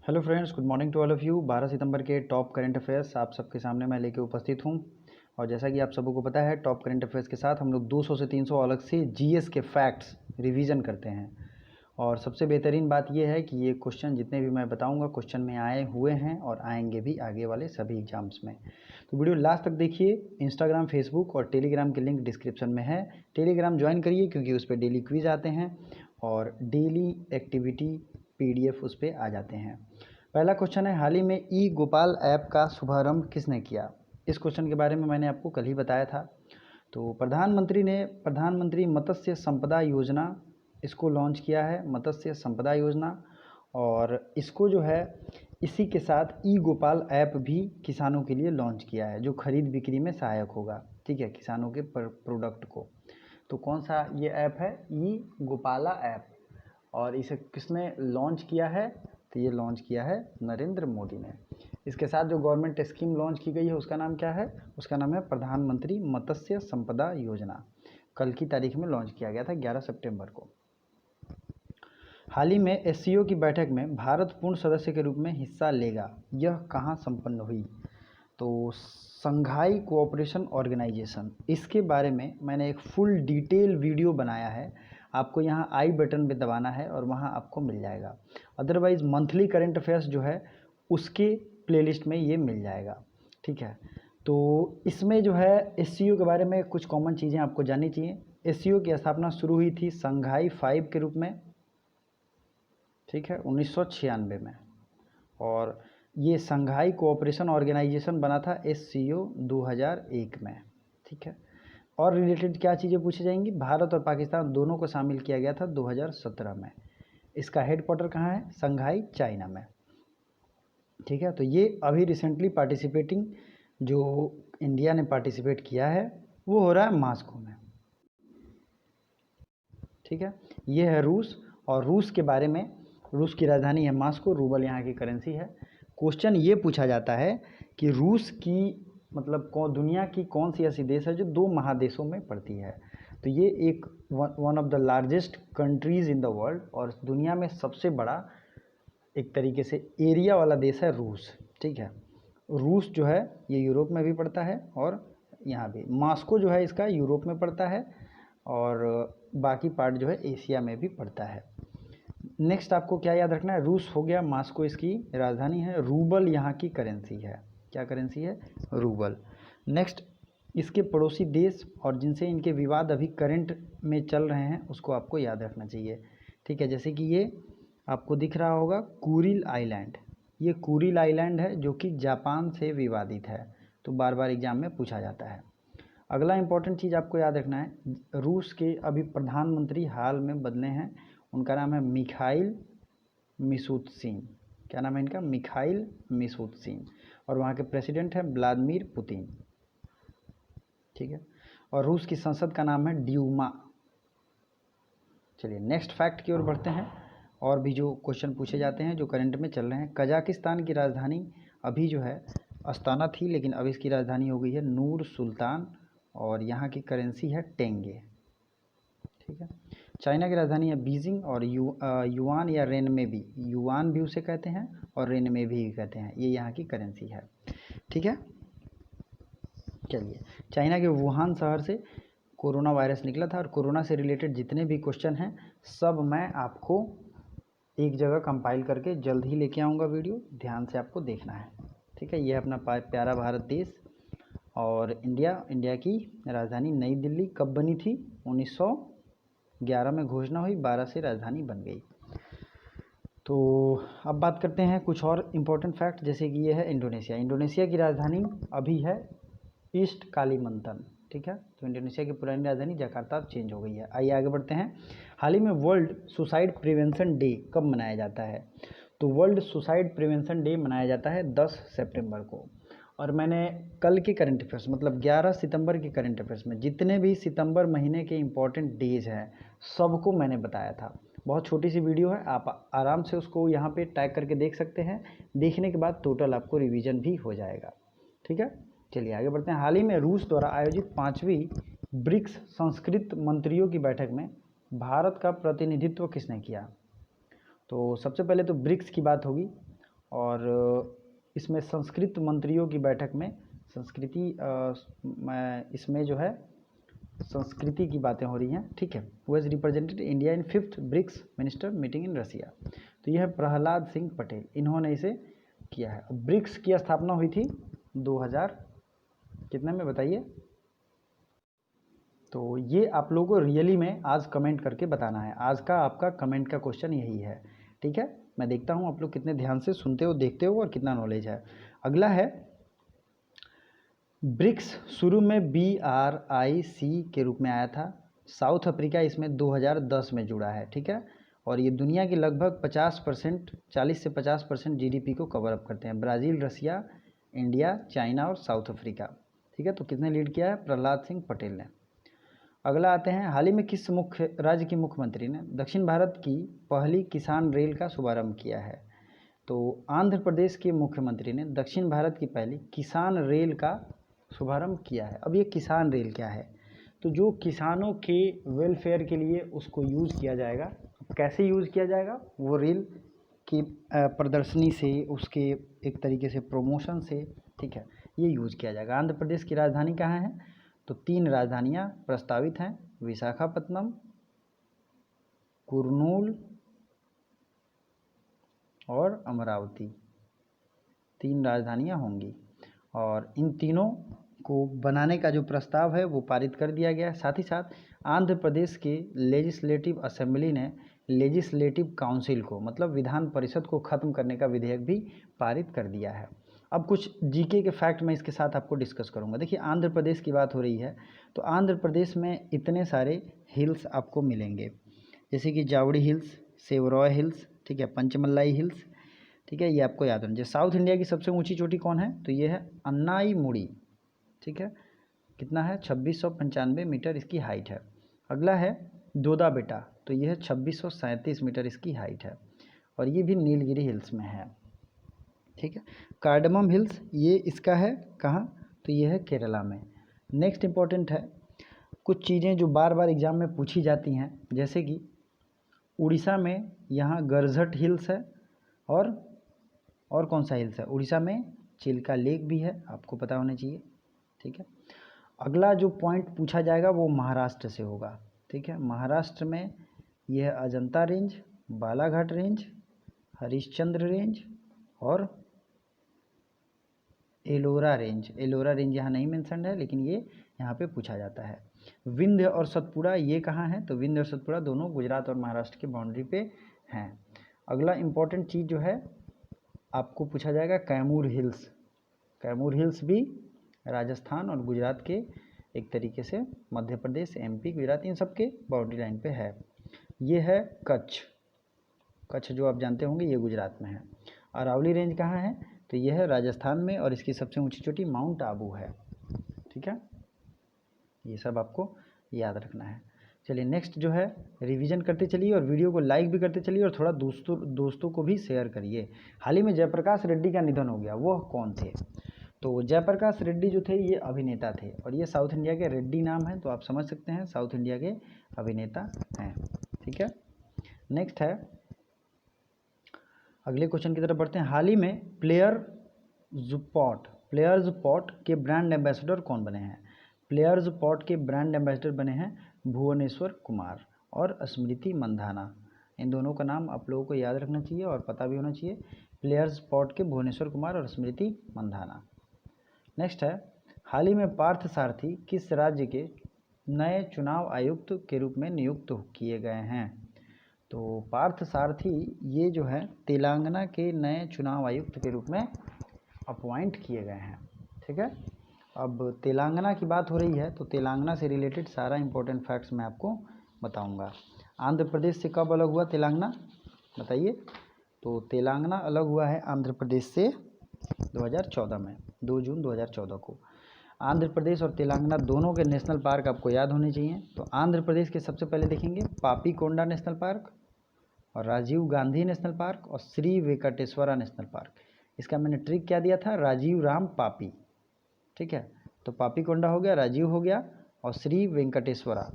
Hello friends, good morning to all of you. 12 सितंबर के top current affairs आप सबके सामने मैं लेके उपस्थित हूँ। और जैसा कि आप सबको को पता है, टॉप करंट अफेयर्स के साथ हम लोग 200 से 300 अलग से जीएस के फैक्ट्स रिवीजन करते हैं। और सबसे बेहतरीन बात यह है कि ये क्वेश्चन जितने भी मैं बताऊंगा क्वेश्चन में आए हुए हैं और आएंगे भी आगे वाले सभी एग्जाम्स में। तो वीडियो लास्ट तक देखिए। इंस्टाग्राम, फेसबुक और टेलीग्राम के लिंक डिस्क्रिप्शन में है। टेलीग्राम ज्वाइन करिए क्योंकि उस पर डेली क्विज आते हैं और डेली एक्टिविटी पीडीएफ उस पर आ जाते हैं। पहला क्वेश्चन है, हाल ही में ई गोपाल ऐप का शुभारंभ किसने किया? इस क्वेश्चन के बारे में मैंने आपको कल ही बताया था। तो प्रधानमंत्री मत्स्य संपदा योजना इसको लॉन्च किया है, मत्स्य संपदा योजना। और इसको जो है इसी के साथ ई गोपाल ऐप भी किसानों के लिए लॉन्च किया है जो खरीद बिक्री में सहायक होगा, ठीक है, किसानों के प्रोडक्ट को। तो कौन सा ये ऐप है? ई गोपाला ऐप। और इसे किसने लॉन्च किया है? तो ये लॉन्च किया है नरेंद्र मोदी ने। इसके साथ जो गवर्नमेंट स्कीम लॉन्च की गई है उसका नाम क्या है? उसका नाम है प्रधानमंत्री मत्स्य संपदा योजना। कल की तारीख में लॉन्च किया गया था 11 सितंबर को। हाल ही में एससीओ की बैठक में भारत पूर्ण सदस्य के रूप में हिस्सा लेगा, यह कहाँ संपन्न हुई? तो संघाई कोऑपरेशन ऑर्गेनाइजेशन, इसके बारे में मैंने एक फुल डिटेल वीडियो बनाया है। आपको यहाँ आई बटन पे दबाना है और वहाँ आपको मिल जाएगा। अदरवाइज़ मंथली करंट अफेयर्स जो है उसके प्लेलिस्ट में ये मिल जाएगा, ठीक है। तो इसमें जो है एससीओ के बारे में कुछ कॉमन चीज़ें आपको जाननी चाहिए। एससीओ की स्थापना शुरू हुई थी संघाई 5 के रूप में, ठीक है, 1996 में। और ये संघाई कोऑपरेशन ऑर्गेनाइजेशन बना था एससीओ 2001 में, ठीक है। और रिलेटेड क्या चीज़ें पूछी जाएंगी? भारत और पाकिस्तान दोनों को शामिल किया गया था 2017 में। इसका हेडक्वार्टर कहाँ है? संघाई, चाइना में, ठीक है। तो ये अभी रिसेंटली पार्टिसिपेटिंग जो इंडिया ने पार्टिसिपेट किया है वो हो रहा है मॉस्को में, ठीक है। ये है रूस। और रूस के बारे में, रूस की राजधानी है मॉस्को, रूबल यहाँ की करेंसी है। क्वेश्चन ये पूछा जाता है कि रूस की मतलब दुनिया की कौन सी ऐसी देश है जो 2 महादेशों में पड़ती है? तो ये एक one of the largest countries in the world और दुनिया में सबसे बड़ा एक तरीके से एरिया वाला देश है रूस, ठीक है। रूस जो है ये यूरोप में भी पड़ता है और यहाँ भी मॉस्को जो है इसका यूरोप में पड़ता है और बाकी पार्ट जो है एशिया में भी पड़ता है। नेक्स्ट आपको क्या याद रखना है? रूस हो गया, मॉस्को इसकी राजधानी है, रूबल यहाँ की करेंसी है। क्या करेंसी है? रूबल। नेक्स्ट, इसके पड़ोसी देश और जिनसे इनके विवाद अभी करंट में चल रहे हैं उसको आपको याद रखना चाहिए, ठीक है। जैसे कि ये आपको दिख रहा होगा कुरिल आइलैंड, ये कुरिल आइलैंड है जो कि जापान से विवादित है, तो बार बार एग्जाम में पूछा जाता है। अगला इंपॉर्टेंट चीज़ आपको याद रखना है, रूस के अभी प्रधानमंत्री हाल में बदले हैं, उनका नाम है मिखाइल मिशूतिन। क्या नाम है इनका? मिखाइल मिशूतिन। और वहाँ के प्रेसिडेंट हैं व्लादिमीर पुतिन, ठीक है। और रूस की संसद का नाम है ड्यूमा। चलिए नेक्स्ट फैक्ट की ओर बढ़ते हैं। और भी जो क्वेश्चन पूछे जाते हैं जो करंट में चल रहे हैं। कजाकिस्तान की राजधानी अभी जो है अस्ताना थी, लेकिन अब इसकी राजधानी हो गई है नूर सुल्तान और यहाँ की करेंसी है टेंगे, ठीक है। चाइना की राजधानी है बीजिंग और युआन या रेनमेबी, युआन भी उसे कहते हैं और रेनमेबी भी कहते हैं, ये यहाँ की करेंसी है, ठीक है। चलिए, चाइना के वुहान शहर से कोरोना वायरस निकला था और कोरोना से रिलेटेड जितने भी क्वेश्चन हैं सब मैं आपको एक जगह कंपाइल करके जल्द ही लेके आऊँगा वीडियो, ध्यान से आपको देखना है, ठीक है। ये अपना प्यारा भारत देश और इंडिया की राजधानी नई दिल्ली कब बनी थी? 1911 में घोषणा हुई, 12 से राजधानी बन गई। तो अब बात करते हैं कुछ और इम्पोर्टेंट फैक्ट, जैसे कि ये है इंडोनेशिया। इंडोनेशिया की राजधानी अभी है ईस्ट कालीमंतन, ठीक है। तो इंडोनेशिया की पुरानी राजधानी जकार्ता चेंज हो गई है। आइए आगे बढ़ते हैं। हाल ही में वर्ल्ड सुसाइड प्रिवेंशन डे कब मनाया जाता है? तो वर्ल्ड सुसाइड प्रिवेंशन डे मनाया जाता है 10 सितंबर को। और मैंने कल के करंट अफेयर्स मतलब 11 सितंबर के करंट अफेयर्स में जितने भी सितंबर महीने के इम्पोर्टेंट डेज हैं सबको मैंने बताया था। बहुत छोटी सी वीडियो है, आप आराम से उसको यहाँ पे टैग करके देख सकते हैं। देखने के बाद टोटल आपको रिवीजन भी हो जाएगा, ठीक है। चलिए आगे बढ़ते हैं। हाल ही में रूस द्वारा आयोजित 5वीं ब्रिक्स संस्कृत मंत्रियों की बैठक में भारत का प्रतिनिधित्व किसने किया? तो सबसे पहले तो ब्रिक्स की बात होगी और इसमें संस्कृत मंत्रियों की बैठक में इसमें जो है संस्कृति की बातें हो रही हैं, ठीक है। Who has represented India in 5th BRICS minister meeting in Russia. तो यह है प्रहलाद सिंह पटेल, इन्होंने इसे किया है। ब्रिक्स की स्थापना हुई थी 2000 कितने में बताइए। तो ये आप लोगों को रियली में आज कमेंट करके बताना है। आज का आपका कमेंट का क्वेश्चन यही है, ठीक है। मैं देखता हूँ आप लोग कितने ध्यान से सुनते हो, देखते हो और कितना नॉलेज है। अगला है ब्रिक्स शुरू में BRIC के रूप में आया था। साउथ अफ्रीका इसमें 2010 में जुड़ा है, ठीक है। और ये दुनिया की लगभग 50% 40 से 50% GDP को कवर अप करते हैं। ब्राज़ील, रसिया, इंडिया, चाइना और साउथ अफ्रीका, ठीक है। तो किसने लीड किया है? प्रहलाद सिंह पटेल ने। अगला आते हैं, हाल ही में किस मुख्य राज्य की मुख्यमंत्री ने दक्षिण भारत की पहली किसान रेल का शुभारंभ किया है? तो आंध्र प्रदेश के मुख्यमंत्री ने दक्षिण भारत की पहली किसान रेल का शुभारंभ किया है। अब ये किसान रेल क्या है? तो जो किसानों के वेलफेयर के लिए उसको यूज़ किया जाएगा। कैसे यूज़ किया जाएगा? वो रेल की प्रदर्शनी से, उसके एक तरीके से प्रमोशन से, ठीक है, ये यूज़ किया जाएगा। आंध्र प्रदेश की राजधानी कहाँ है? तो 3 राजधानियाँ प्रस्तावित हैं, विशाखापत्तनम, कुर्नूल और अमरावती। 3 राजधानियाँ होंगी और इन तीनों को बनाने का जो प्रस्ताव है वो पारित कर दिया गया है। साथ ही साथ आंध्र प्रदेश के लेजिस्लेटिव असेंबली ने लेजिस्लेटिव काउंसिल को, मतलब विधान परिषद को ख़त्म करने का विधेयक भी पारित कर दिया है। अब कुछ जीके के फैक्ट मैं इसके साथ आपको डिस्कस करूंगा। देखिए, आंध्र प्रदेश की बात हो रही है तो आंध्र प्रदेश में इतने सारे हिल्स आपको मिलेंगे, जैसे कि जावड़ी हिल्स, सेवरॉय हिल्स, ठीक है, पंचमल्लाई हिल्स, ठीक है, ये आपको याद होना चाहिए। साउथ इंडिया की सबसे ऊंची चोटी कौन है? तो ये है अन्नाईमुड़ी, ठीक है। कितना है? 2695 मीटर इसकी हाइट है। अगला है दोदा बेटा, तो ये है 2637 मीटर इसकी हाइट है और ये भी नीलगिरी हिल्स में है, ठीक है। कार्डमम हिल्स ये इसका है कहाँ? तो ये है केरला में। नेक्स्ट इंपॉर्टेंट है, कुछ चीज़ें जो बार बार एग्जाम में पूछी जाती हैं, जैसे कि उड़ीसा में यहाँ गरझट हिल्स है और कौन सा हिल्स है? उड़ीसा में चिल्का लेक भी है, आपको पता होना चाहिए, ठीक है। अगला जो पॉइंट पूछा जाएगा वो महाराष्ट्र से होगा, ठीक है। महाराष्ट्र में यह है Ajanta range, Balaghat range, Harishchandra range और एलोरा रेंज। एलोरा रेंज यहाँ नहीं मेंशन है, लेकिन ये यहाँ पे पूछा जाता है। विंध्य और सतपुड़ा ये कहाँ है? तो विंध्य और सतपुड़ा दोनों गुजरात और महाराष्ट्र की बाउंड्री पे हैं। अगला इम्पॉर्टेंट चीज़ जो है आपको पूछा जाएगा कैमूर हिल्स। कैमूर हिल्स भी राजस्थान और गुजरात के एक तरीके से मध्य प्रदेश, MP, गुजरात, इन सब के बाउंड्री लाइन पे है। ये है कच्छ। कच्छ जो आप जानते होंगे ये गुजरात में है। अरावली रेंज कहाँ है? तो ये है राजस्थान में और इसकी सबसे ऊंची चोटी माउंट आबू है, ठीक है। ये सब आपको याद रखना है। चलिए नेक्स्ट जो है रिवीजन करते चलिए और वीडियो को लाइक भी करते चलिए और थोड़ा दोस्तों को भी शेयर करिए। हाल ही में जयप्रकाश रेड्डी का निधन हो गया, वह कौन थे? तो जयप्रकाश रेड्डी जो थे ये अभिनेता थे और ये साउथ इंडिया के रेड्डी नाम है, तो आप समझ सकते हैं साउथ इंडिया के अभिनेता हैं, ठीक है। नेक्स्ट है, अगले क्वेश्चन की तरफ बढ़ते हैं। हाल ही में प्लेयर्स पॉट के ब्रांड एम्बेसडर कौन बने हैं? प्लेयर्स पॉट के ब्रांड एम्बेसडर बने हैं भुवनेश्वर कुमार और स्मृति मंधाना। इन दोनों का नाम आप लोगों को याद रखना चाहिए और पता भी होना चाहिए। प्लेयर्स पॉट के भुवनेश्वर कुमार और स्मृति मंधाना। नेक्स्ट है, हाल ही में पार्थ सारथी किस राज्य के नए चुनाव आयुक्त के रूप में नियुक्त किए गए हैं? तो पार्थ सारथी ये जो है तेलंगाना के नए चुनाव आयुक्त के रूप में अपॉइंट किए गए हैं, ठीक है। अब तेलंगाना की बात हो रही है तो तेलंगाना से रिलेटेड सारा इंपॉर्टेंट फैक्ट्स मैं आपको बताऊंगा। आंध्र प्रदेश से कब अलग हुआ तेलंगाना, बताइए। तो तेलंगाना अलग हुआ है आंध्र प्रदेश से 2014 में, 2 जून 2014 को। आंध्र प्रदेश और तेलंगाना दोनों के नेशनल पार्क आपको याद होने चाहिए। तो आंध्र प्रदेश के सबसे पहले देखेंगे पापी कोंडा नेशनल पार्क और राजीव गांधी नेशनल पार्क और श्री वेंकटेश्वरा नेशनल पार्क। इसका मैंने ट्रिक क्या दिया था? राजीव राम पापी, ठीक है। तो पापी कोंडा हो गया, राजीव हो गया और श्री वेंकटेश्वरा,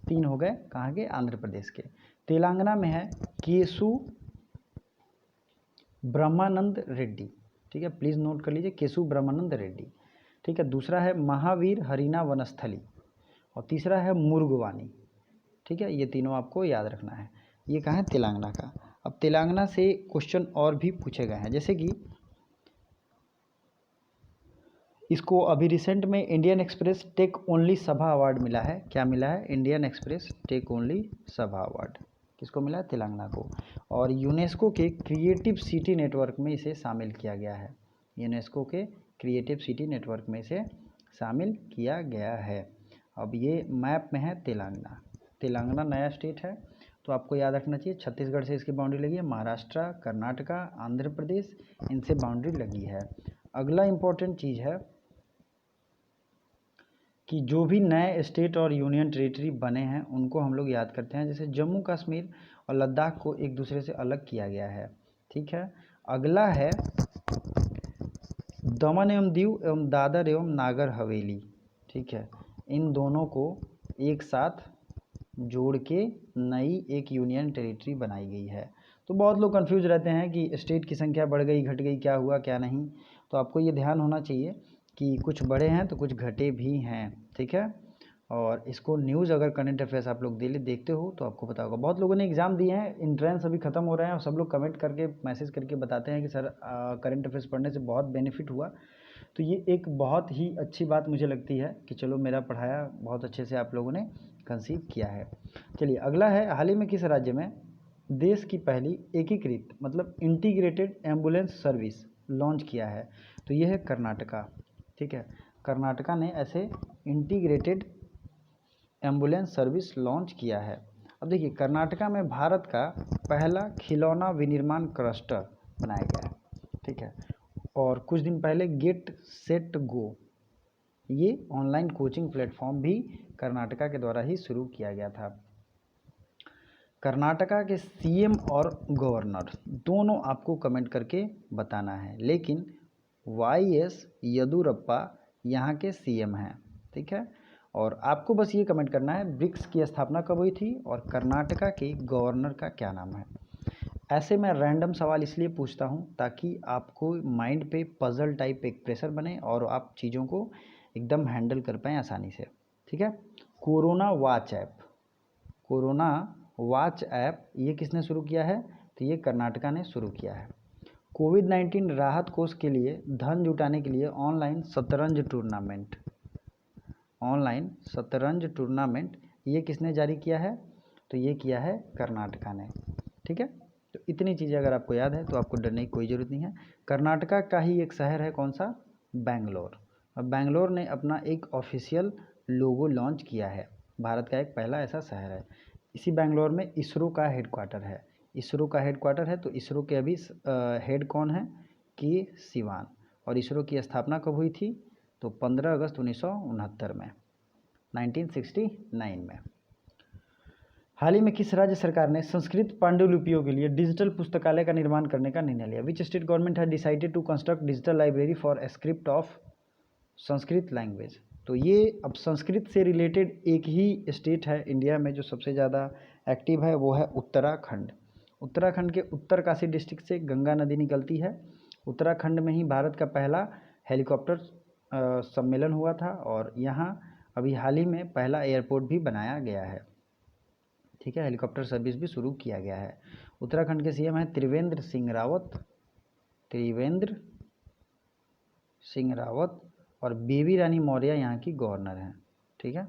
3 हो गए कहाँ के? आंध्र प्रदेश के। तेलंगाना में है ब्रह्मानंद रेड्डी, ठीक है, प्लीज़ नोट कर लीजिए, केशु ब्रह्मानंद रेड्डी, ठीक है। दूसरा है महावीर हरिना वनस्थली, और तीसरा है मुर्गवानी, ठीक है। ये तीनों आपको याद रखना है। ये कहाँ है? तेलंगाना का। अब तेलंगाना से क्वेश्चन और भी पूछे गए हैं, जैसे कि इसको अभी रिसेंट में इंडियन एक्सप्रेस टेक ओनली सभा अवार्ड मिला है। क्या मिला है? इंडियन एक्सप्रेस टेक ओनली सभा अवार्ड। किसको मिला है? तेलंगाना को। और यूनेस्को के क्रिएटिव सिटी नेटवर्क में इसे शामिल किया गया है। यूनेस्को के क्रिएटिव सिटी नेटवर्क में इसे शामिल किया गया है। अब ये मैप में है तेलंगाना। तेलंगाना नया स्टेट है, तो आपको याद रखना चाहिए छत्तीसगढ़ से इसकी बाउंड्री लगी है, महाराष्ट्र, कर्नाटका, आंध्र प्रदेश, इनसे बाउंड्री लगी है। अगला इम्पोर्टेंट चीज़ है कि जो भी नए स्टेट और यूनियन टेरिटरी बने हैं उनको हम लोग याद करते हैं, जैसे जम्मू कश्मीर और लद्दाख को एक दूसरे से अलग किया गया है, ठीक है। अगला है दमन एवं दीव एवं दादर एवं नागर हवेली, ठीक है। इन दोनों को एक साथ जोड़ के नई एक यूनियन टेरिटरी बनाई गई है। तो बहुत लोग कंफ्यूज रहते हैं कि स्टेट की संख्या बढ़ गई, घट गई, क्या हुआ क्या नहीं। तो आपको ये ध्यान होना चाहिए कि कुछ बढ़े हैं तो कुछ घटे भी हैं, ठीक है। और इसको न्यूज़ अगर करंट अफेयर्स आप लोग डेली देखते हो तो आपको पता होगा। बहुत लोगों ने एग्ज़ाम दिए हैं, इंट्रेंस अभी ख़त्म हो रहे हैं और सब लोग कमेंट करके मैसेज करके बताते हैं कि सर करंट अफेयर्स पढ़ने से बहुत बेनिफिट हुआ। तो ये एक बहुत ही अच्छी बात मुझे लगती है कि चलो मेरा पढ़ाया बहुत अच्छे से आप लोगों ने कंसीव किया है। चलिए अगला है, हाल ही में किस राज्य में देश की पहली एकीकृत मतलब इंटीग्रेटेड एम्बुलेंस सर्विस लॉन्च किया है? तो ये है कर्नाटका, ठीक है। कर्नाटका ने ऐसे इंटीग्रेटेड एम्बुलेंस सर्विस लॉन्च किया है। अब देखिए कर्नाटका में भारत का पहला खिलौना विनिर्माण क्लस्टर बनाया गया है, ठीक है। और कुछ दिन पहले गेट सेट गो ये ऑनलाइन कोचिंग प्लेटफॉर्म भी कर्नाटका के द्वारा ही शुरू किया गया था। कर्नाटका के सीएम और गवर्नर दोनों आपको कमेंट करके बताना है, लेकिन वाईएस येदियुरप्पा यहाँ के सीएम हैं, ठीक है। और आपको बस ये कमेंट करना है ब्रिक्स की स्थापना कब हुई थी और कर्नाटका के गवर्नर का क्या नाम है। ऐसे मैं रैंडम सवाल इसलिए पूछता हूँ ताकि आपको माइंड पे पजल टाइप एक प्रेशर बने और आप चीज़ों को एकदम हैंडल कर पाएँ आसानी से, ठीक है। Corona watch app, corona watch app ये किसने शुरू किया है? तो ये कर्नाटका ने शुरू किया है। कोविड-19 राहत कोष के लिए धन जुटाने के लिए ऑनलाइन शतरंज टूर्नामेंट ये किसने जारी किया है? तो ये किया है कर्नाटका ने, ठीक है। तो इतनी चीज़ें अगर आपको याद है तो आपको डरने की कोई ज़रूरत नहीं है। कर्नाटका का ही एक शहर है, कौन सा? बेंगलोर। अब बेंगलोर ने अपना एक ऑफिशियल लोगो लॉन्च किया है, भारत का एक पहला ऐसा शहर है। इसी बेंगलोर में इसरो का हेडक्वार्टर है। इसरो का हेडक्वार्टर है तो इसरो के अभी हेड कौन है? के सिवान। और इसरो की स्थापना कब हुई थी? तो 15 अगस्त 1969 में, 1969 में। हाल ही में किस राज्य सरकार ने संस्कृत पांडुलिपियों के लिए डिजिटल पुस्तकालय का निर्माण करने का निर्णय लिया? Which state government has decided to construct digital library for script of Sanskrit language? तो ये अब संस्कृत से रिलेटेड एक ही स्टेट है इंडिया में जो सबसे ज़्यादा एक्टिव है, वो है उत्तराखंड। उत्तराखंड के उत्तरकाशी डिस्ट्रिक्ट से गंगा नदी निकलती है। उत्तराखंड में ही भारत का पहला हेलीकॉप्टर सम्मेलन हुआ था और यहाँ अभी हाल ही में पहला एयरपोर्ट भी बनाया गया है, ठीक है। हेलीकॉप्टर सर्विस भी शुरू किया गया है। उत्तराखंड के सीएम हैं त्रिवेंद्र सिंह रावत और बेबी रानी मौर्य यहाँ की गवर्नर हैं, ठीक है।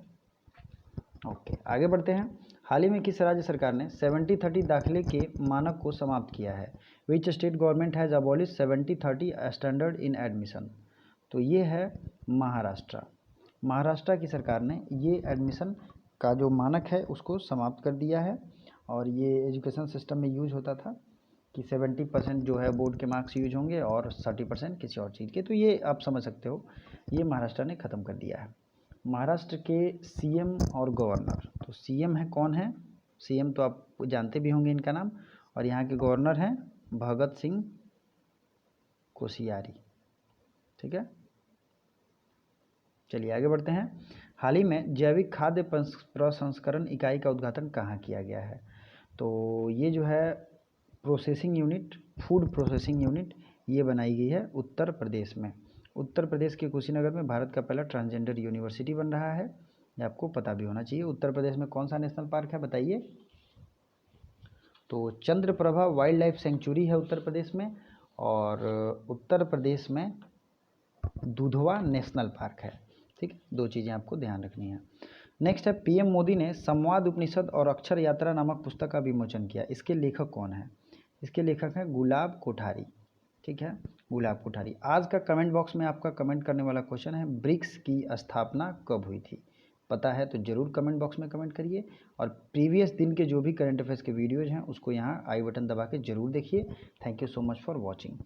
ओके आगे बढ़ते हैं। हाल ही में किस राज्य सरकार ने 70-30 दाखिले के मानक को समाप्त किया है? विच state government has abolish 70-30 standard in admission? तो ये है महाराष्ट्र। महाराष्ट्र की सरकार ने ये एडमिशन का जो मानक है उसको समाप्त कर दिया है। और ये एजुकेशन सिस्टम में यूज होता था कि 70% जो है बोर्ड के मार्क्स यूज होंगे और 30% किसी और चीज़ के। तो ये आप समझ सकते हो, ये महाराष्ट्र ने ख़त्म कर दिया है। महाराष्ट्र के सीएम और गवर्नर, तो सीएम है कौन है? सीएम तो आप जानते भी होंगे इनका नाम, और यहाँ के गवर्नर हैं भगत सिंह कोश्यारी, ठीक है। चलिए आगे बढ़ते हैं। हाल ही में जैविक खाद्य प्रसंस्करण इकाई का उद्घाटन कहाँ किया गया है? तो ये जो है processing unit food processing unit, ये बनाई गई है उत्तर प्रदेश में। उत्तर प्रदेश के कुशीनगर में भारत का पहला ट्रांसजेंडर यूनिवर्सिटी बन रहा है, ये आपको पता भी होना चाहिए। उत्तर प्रदेश में कौन सा नेशनल पार्क है बताइए? तो चंद्रप्रभा वाइल्ड लाइफ सेंचुरी है उत्तर प्रदेश में, और उत्तर प्रदेश में दुधवा नेशनल पार्क है। ठीक है, दो चीज़ें आपको ध्यान रखनी है। नेक्स्ट है, पीएम मोदी ने संवाद उपनिषद और अक्षर यात्रा नामक पुस्तक का विमोचन किया, इसके लेखक कौन है? इसके लेखक हैं गुलाब कोठारी। ठीक है, गुलाब कोठारी। आज का कमेंट बॉक्स में आपका कमेंट करने वाला क्वेश्चन है, ब्रिक्स की स्थापना कब हुई थी? पता है तो ज़रूर कमेंट बॉक्स में कमेंट करिए, और प्रीवियस दिन के जो भी करंट अफेयर्स के वीडियोज़ हैं उसको यहाँ आई बटन दबा के ज़रूर देखिए। Thank you so much for watching.